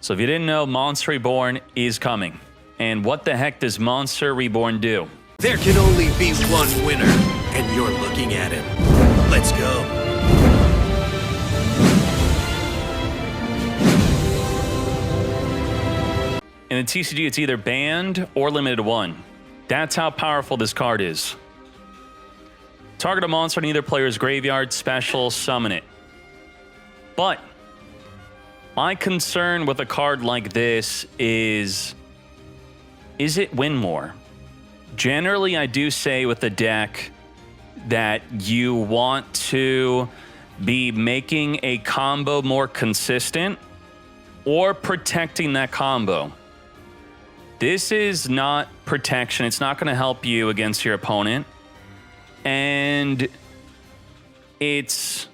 So if you didn't know, Monster Reborn is coming. And what the heck does Monster Reborn do? There can only be one winner, and you're looking at him. Let's go. In the TCG, it's either banned or limited to 1. That's how powerful this card is. Target a monster in either player's graveyard, special, summon it. But my concern with a card like this is it win more? Generally, I do say with the deck that you want to be making a combo more consistent or protecting that combo. This is not protection. It's not going to help you against your opponent. And is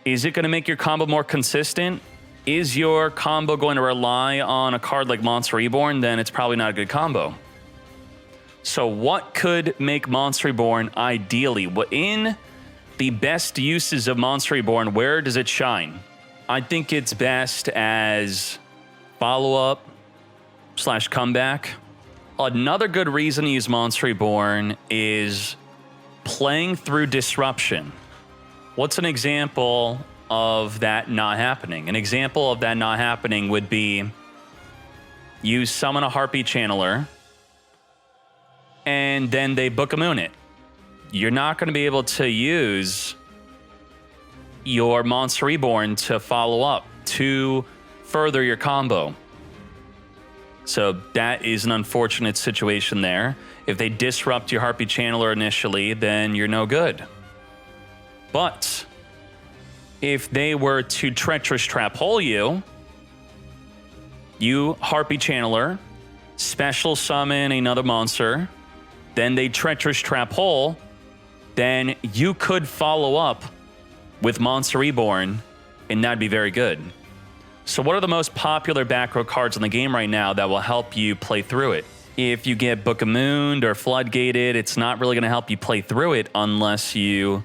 it going to make your combo more consistent? Is your combo going to rely on a card like Monster Reborn? Then it's probably not a good combo. So what could make Monster Reborn ideally? In the best uses of Monster Reborn, where does it shine? I think it's best as follow-up / comeback. Another good reason to use Monster Reborn is playing through disruption. What's an example of that not happening? An example of that not happening would be you summon a Harpy Channeler and then they Book a Moon it. You're not going to be able to use your Monster Reborn to follow up, to further your combo. So that is an unfortunate situation there. If they disrupt your Harpy Channeler initially, then you're no good. But if they were to Treacherous Trap Hole you Harpy Channeler, special summon another monster, then they Treacherous Trap Hole, then you could follow up with Monster Reborn, and that'd be very good. So what are the most popular back row cards in the game right now that will help you play through it? If you get Book a Moon or Floodgated, it's not really going to help you play through it unless you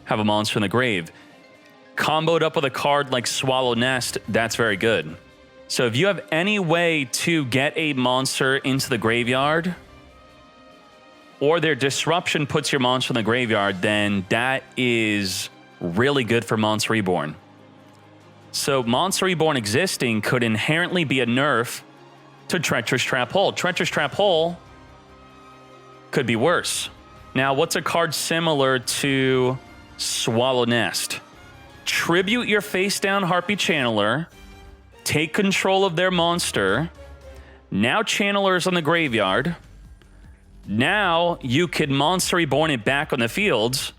have a monster in the grave. Comboed up with a card like Swallow Nest, that's very good. So if you have any way to get a monster into the graveyard, or their disruption puts your monster in the graveyard, then that is really good for Monster Reborn. So Monster Reborn existing could inherently be a nerf to Treacherous Trap Hole. Treacherous Trap Hole could be worse. Now, what's a card similar to Swallow Nest? Tribute your face-down Harpy Channeler, take control of their monster. Now Channeler's on the graveyard. Now you could Monster Reborn it back on the fields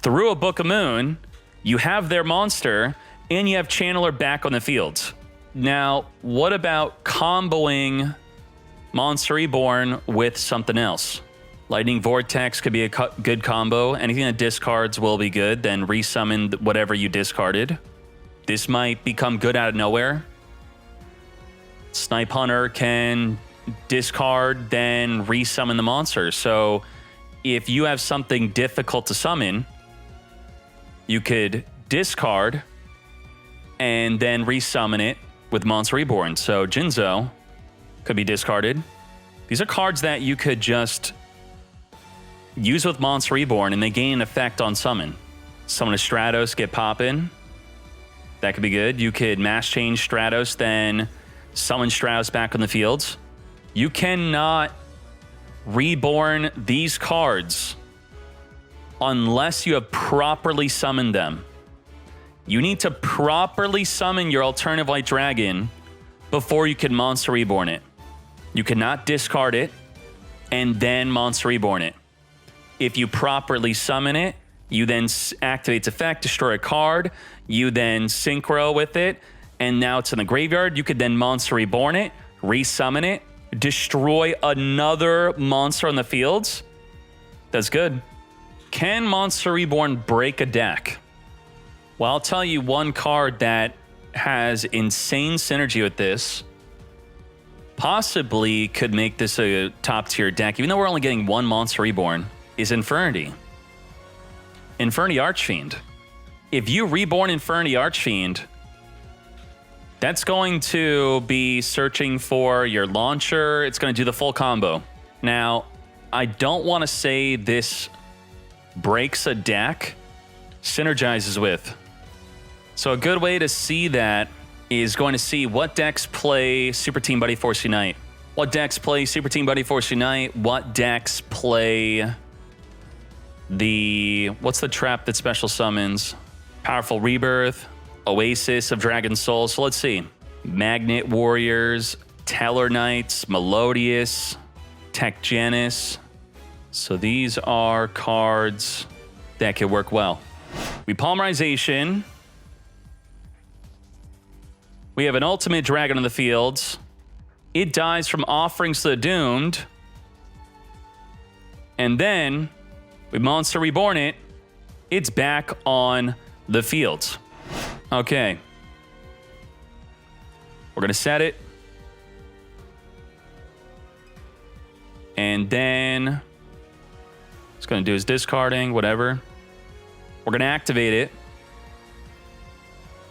through a Book a Moon. You have their monster, and you have Channeler back on the fields. Now, what about comboing Monster Reborn with something else? Lightning Vortex could be a good combo. Anything that discards will be good. Then resummon whatever you discarded. This might become good out of nowhere. Snipe Hunter can discard, then resummon the monster. So if you have something difficult to summon, you could discard and then resummon it with Monster Reborn. So Jinzo could be discarded. These are cards that you could just use with Monster Reborn and they gain an effect on summon. Summon a Stratos, get poppin'. That could be good. You could mass change Stratos, then summon Stratos back on the fields. You cannot reborn these cards unless you have properly summoned them. You need to properly summon your Alternative Light Dragon before you can Monster Reborn it. You cannot discard it and then Monster Reborn it. If you properly summon it, you then activate its effect, destroy a card, you then synchro with it, and now it's in the graveyard. You could then Monster Reborn it, resummon it, destroy another monster on the fields. That's good. Can Monster Reborn break a deck? Well, I'll tell you one card that has insane synergy with this. Possibly could make this a top tier deck, even though we're only getting one Monster Reborn, is Infernity. Infernity Archfiend. If you reborn Infernity Archfiend, That's going to be searching for your launcher. It's going to do the full combo. Now, I don't want to say this breaks a deck, synergizes with. So a good way to see that is going to see what decks play Super Team Buddy Force Unite. What decks play Super Team Buddy Force Unite? What decks play what's the trap that special summons? Powerful Rebirth, Oasis of Dragon Soul. So let's see. Magnet Warriors, Teller Knights, Melodious, Tech Janus. So these are cards that could work well. We Polymerization. We have an Ultimate Dragon on the field. It dies from Offerings to the Doomed. And then we Monster Reborn it. It's back on the field. Okay. We're going to set it. And then it's going to do his discarding, whatever. We're going to activate it.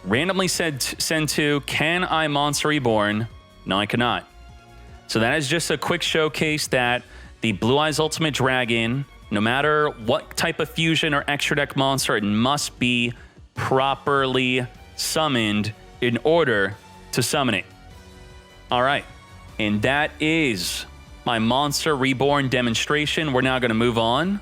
Randomly send to, can I Monster Reborn? No, I cannot. So that is just a quick showcase that the Blue Eyes Ultimate Dragon, no matter what type of fusion or extra deck monster, it must be properly summoned in order to summon it. All right. And that is my Monster Reborn demonstration. We're now going to move on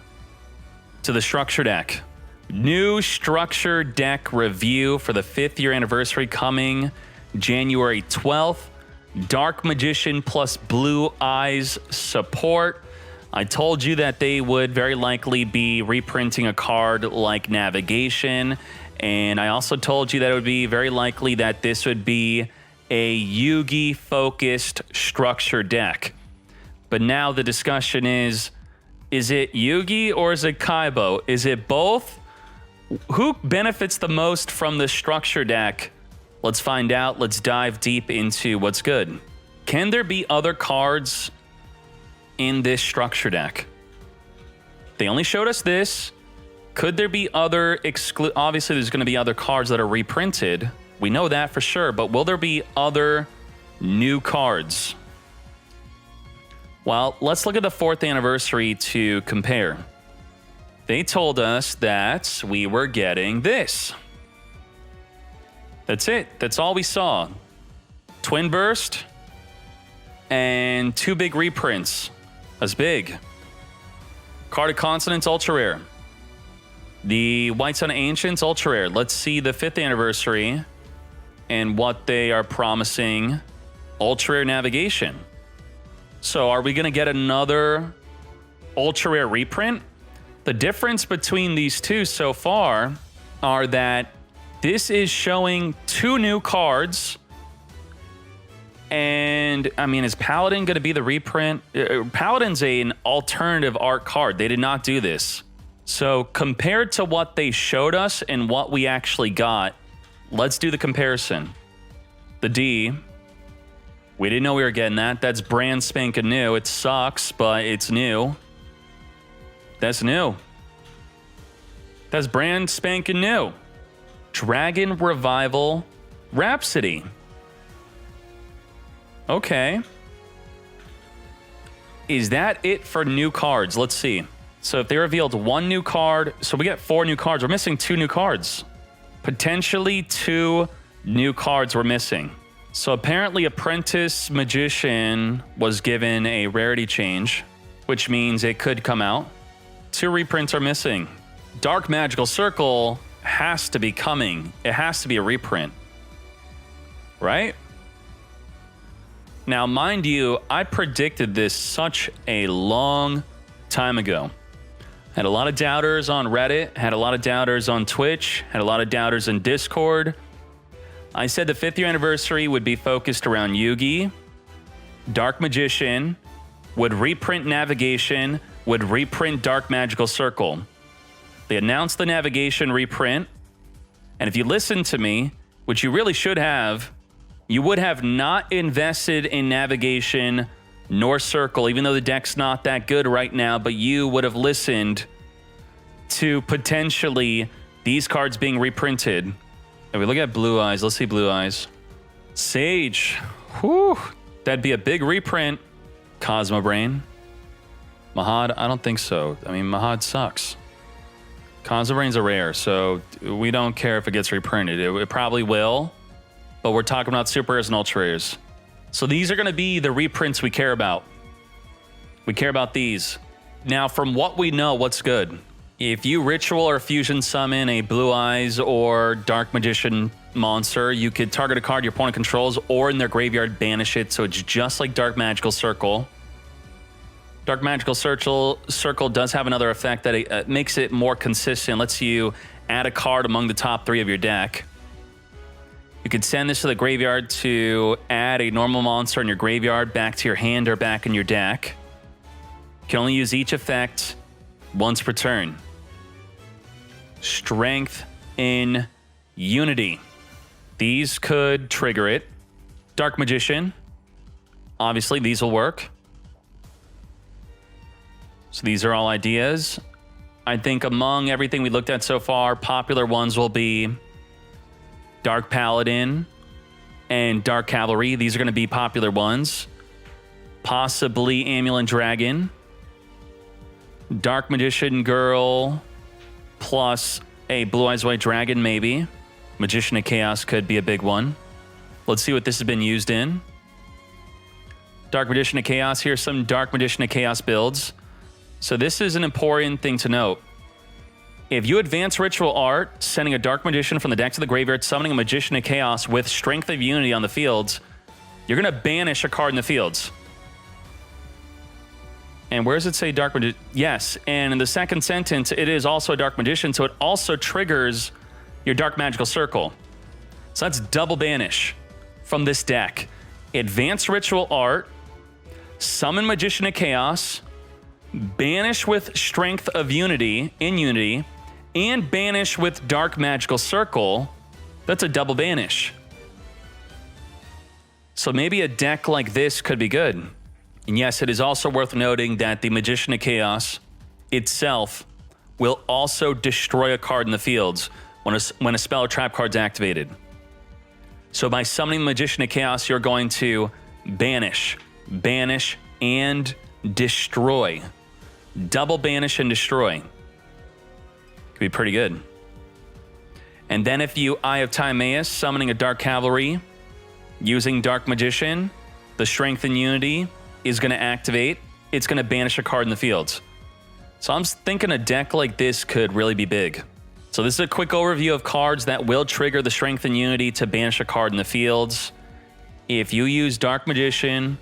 to the structure deck. New structure deck review for the 5th year anniversary coming January 12th. Dark Magician plus Blue Eyes support. I told you that they would very likely be reprinting a card like Navigation. And I also told you that it would be very likely that this would be a Yugi focused structure deck. But now the discussion is it Yugi or is it Kaibo? Is it both? Who benefits the most from the structure deck? Let's find out. Let's dive deep into what's good. Can there be other cards in this structure deck? They only showed us this. Could there be other obviously there's going to be other cards that are reprinted. We know that for sure, but will there be other new cards? Well, let's look at the 4th anniversary to compare. They told us that we were getting this. That's it. That's all we saw. Twin Burst and 2 big reprints. That's big. Card of Consonance, ultra rare. The White Sun Ancients, ultra rare. Let's see the 5th anniversary and what they are promising. Ultra rare Navigation. So are we going to get another ultra rare reprint? The difference between these two so far are that this is showing 2 new cards. And, I mean, is Paladin going to be the reprint? Paladin's an alternative art card. They did not do this. So compared to what they showed us and what we actually got, let's do the comparison. The D. We didn't know we were getting that. That's brand spanking new. It sucks, but it's new. That's new. That's brand spanking new. Dragon Revival Rhapsody. Okay. Is that it for new cards? Let's see. So if they revealed 1 new card, so we get 4 new cards. We're missing 2 new cards. Potentially 2 new cards we're missing. So apparently Apprentice Magician was given a rarity change, which means it could come out. 2 reprints are missing. Dark Magical Circle has to be coming. It has to be a reprint. Right? Now, mind you, I predicted this such a long time ago. Had a lot of doubters on Reddit, had a lot of doubters on Twitch, had a lot of doubters in Discord. I said the 5th year anniversary would be focused around Yugi. Dark Magician would reprint Navigation, would reprint Dark Magical Circle. They announced the Navigation reprint, and if you listened to me, which you really should have, you would have not invested in Navigation nor Circle, even though the deck's not that good right now, but you would have listened to potentially these cards being reprinted. If we look at Blue Eyes, let's see Blue Eyes. Sage. Whew. That'd be a big reprint. Cosmo Brain. Mahad, I don't think so. I mean, Mahad sucks. Cosmo Brain's a rare, so we don't care if it gets reprinted. It probably will, but we're talking about super rares and ultra rares. So these are going to be the reprints we care about. We care about these. Now, from what we know, what's good? If you ritual or fusion summon a Blue Eyes or Dark Magician monster, you could target a card your opponent controls or in their graveyard banish it, so it's just like Dark Magical Circle. Dark Magical Circle does have another effect that it makes it more consistent, lets you add a card among the top 3 of your deck. You could send this to the graveyard to add a normal monster in your graveyard back to your hand or back in your deck. You can only use each effect once per turn. Strength in Unity. These could trigger it. Dark Magician. Obviously, these will work. So these are all ideas. I think among everything we looked at so far, popular ones will be Dark Paladin and Dark Cavalry. These are going to be popular ones. Possibly Amulet Dragon. Dark Magician Girl plus a Blue Eyes White Dragon, maybe. Magician of Chaos could be a big one. Let's see what this has been used in. Dark Magician of Chaos. Here's some Dark Magician of Chaos builds. So this is an important thing to note. If you advance Ritual Art, sending a Dark Magician from the deck to the graveyard, summoning a Magician of Chaos with Strength of Unity on the fields, you're going to banish a card in the fields. And where does it say Dark Magician? Yes, and in the second sentence, it is also a Dark Magician, so it also triggers your Dark Magical Circle. So that's double banish from this deck. Advance Ritual Art, summon Magician of Chaos, banish with Strength of Unity in Unity, and banish with Dark Magical Circle. That's a double banish. So maybe a deck like this could be good. And yes, it is also worth noting that the Magician of Chaos itself will also destroy a card in the fields when a spell or trap card is activated. So by summoning Magician of Chaos, you're going to banish, and destroy. Double banish and destroy. Could be pretty good. And then if you Eye of Timaeus, summoning a Dark Cavalry, using Dark Magician, the Strength and Unity is going to activate. It's going to banish a card in the fields. So I'm thinking a deck like this could really be big. So this is a quick overview of cards that will trigger the Strength and Unity to banish a card in the fields. If you use Dark Magician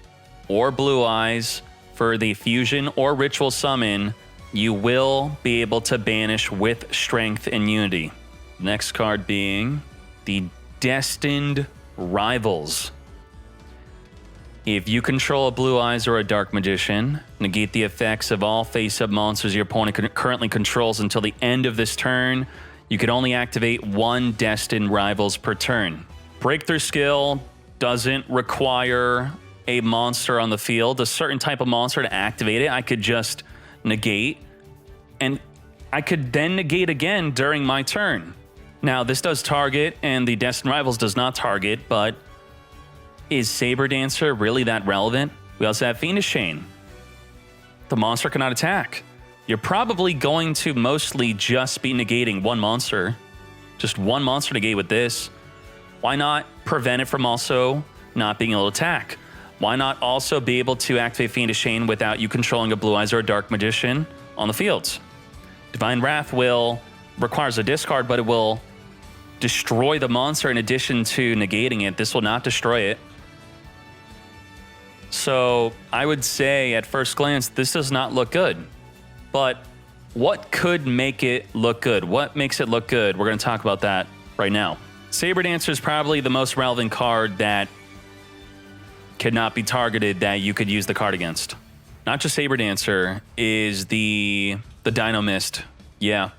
or Blue Eyes for the fusion or ritual summon, you will be able to banish with Strength and Unity. Next card being the Destined Rivals. If you control a Blue Eyes or a Dark Magician, negate the effects of all face-up monsters your opponent currently controls until the end of this turn. You can only activate 1 Destined Rivals per turn. Breakthrough skill doesn't require a monster on the field, a certain type of monster to activate it. I could just negate, and I could then negate again during my turn. Now, this does target, and the Destined Rivals does not target, but is Saber Dancer really that relevant? We also have Fiendish Chain. The monster cannot attack. You're probably going to mostly just be negating one monster. Just one monster negate with this. Why not prevent it from also not being able to attack? Why not also be able to activate Fiendish Chain without you controlling a Blue Eyes or a Dark Magician on the fields? Divine Wrath requires a discard, but it will destroy the monster in addition to negating it. This will not destroy it. So I would say at first glance, this does not look good. But what could make it look good? What makes it look good? We're going to talk about that right now. Saber Dancer is probably the most relevant card that cannot be targeted that you could use the card against. Not just Saber Dancer, is the Dino Mist. Yeah.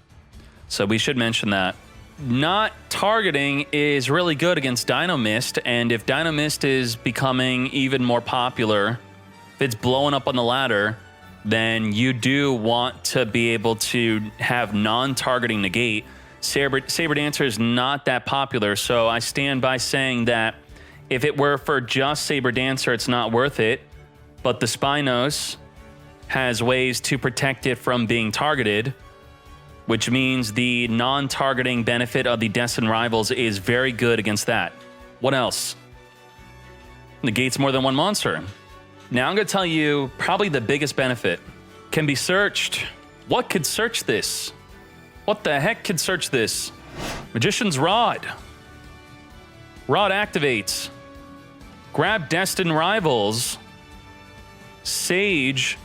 So we should mention that. Not targeting is really good against Dino Mist, and if Dino Mist is becoming even more popular, if it's blowing up on the ladder, then you do want to be able to have non-targeting negate. Saber Dancer is not that popular, so I stand by saying that If it were for just Saber Dancer, it's not worth it. But the Spinos has ways to protect it from being targeted, which means the non-targeting benefit of the Destined Rivals is very good against that. What else? Negates more than one monster. Now I'm going to tell you probably the biggest benefit. Can be searched. What could search this? What the heck could search this? Magician's Rod. Rod activates. Grab Destined Rivals. Sage.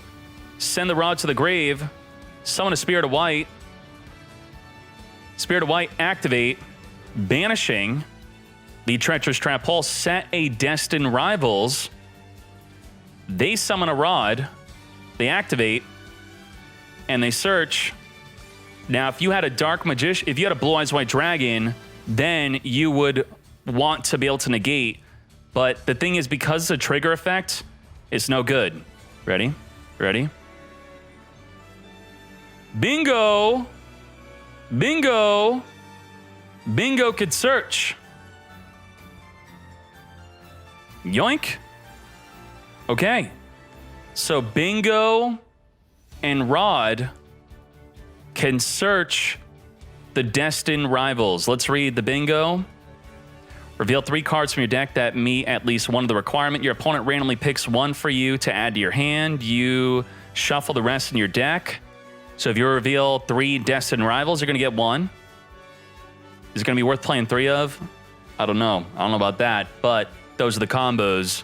Send the Rod to the grave. Summon a Spirit of White. Spirit of White activate. Banishing the Treacherous Trap Hole. Set a Destined Rivals. They summon a Rod. They activate. And they search. Now, if you had a Dark Magician, if you had a Blue Eyes White Dragon, then you would want to be able to negate. But the thing is, because it's a trigger effect, it's no good. Ready? Ready? Bingo! Bingo! Bingo could search. Yoink. Okay. So Bingo and Rod can search the Destined Rivals. Let's read the Bingo. Reveal 3 cards from your deck that meet at least one of the requirement. Your opponent randomly picks one for you to add to your hand. You shuffle the rest in your deck. So if you reveal 3 Destined Rivals, you're going to get 1. Is it going to be worth playing 3 of? I don't know. I don't know about that, but those are the combos.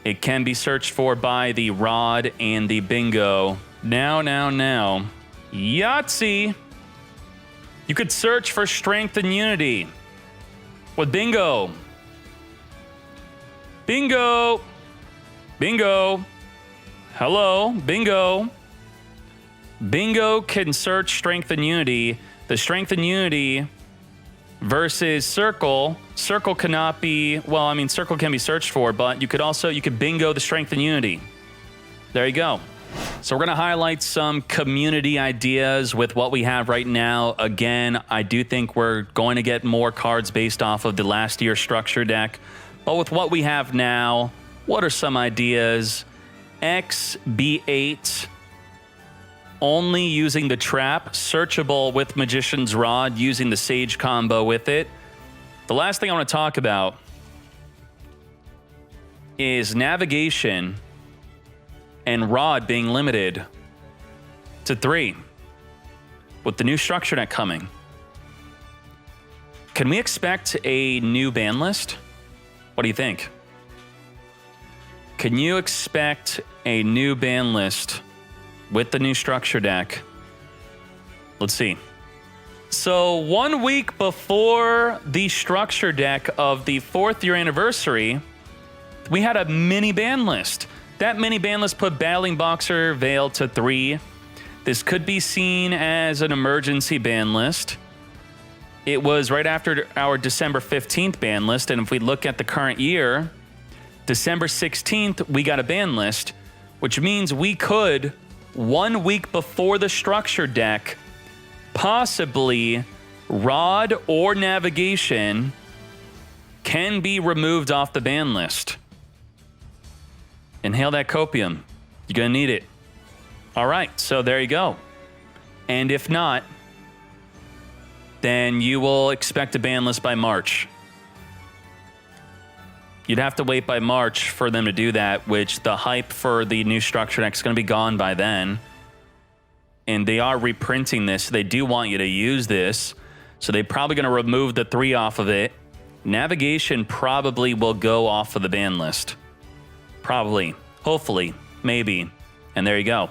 It can be searched for by the Rod and the Bingo. Now. Yahtzee. You could search for Strength and Unity with Bingo. Bingo. Bingo. Hello, Bingo. Bingo can search Strength and Unity. The Strength and Unity versus Circle. Circle cannot be, well, I mean, Circle can be searched for, but you could Bingo the Strength and Unity. There you go. So we're going to highlight some community ideas with what we have right now. Again, I do think we're going to get more cards based off of the last year's structure deck. But with what we have now, what are some ideas? XB8, only using the trap, searchable with Magician's Rod, using the Sage combo with it. The last thing I want to talk about is navigation and Rod being limited to 3 with the new structure deck coming. Can we expect a new ban list? What do you think? Can you expect a new ban list with the new structure deck? Let's see. So 1 week before the structure deck of the 4th year anniversary, we had a mini ban list. That mini ban list put Battling Boxer Veil to 3. This could be seen as an emergency ban list. It was right after our December 15th ban list, and if we look at the current year, December 16th, we got a ban list, which means we could, 1 week before the structure deck, possibly Rod or Navigation can be removed off the ban list. Inhale that copium. You're going to need it. All right, so there you go. And if not, then you will expect a ban list by March. You'd have to wait by March for them to do that, which the hype for the new structure deck is going to be gone by then. And they are reprinting this. So they do want you to use this. So they're probably going to remove the 3 off of it. Navigation probably will go off of the ban list. Probably. Hopefully. Maybe. And there you go.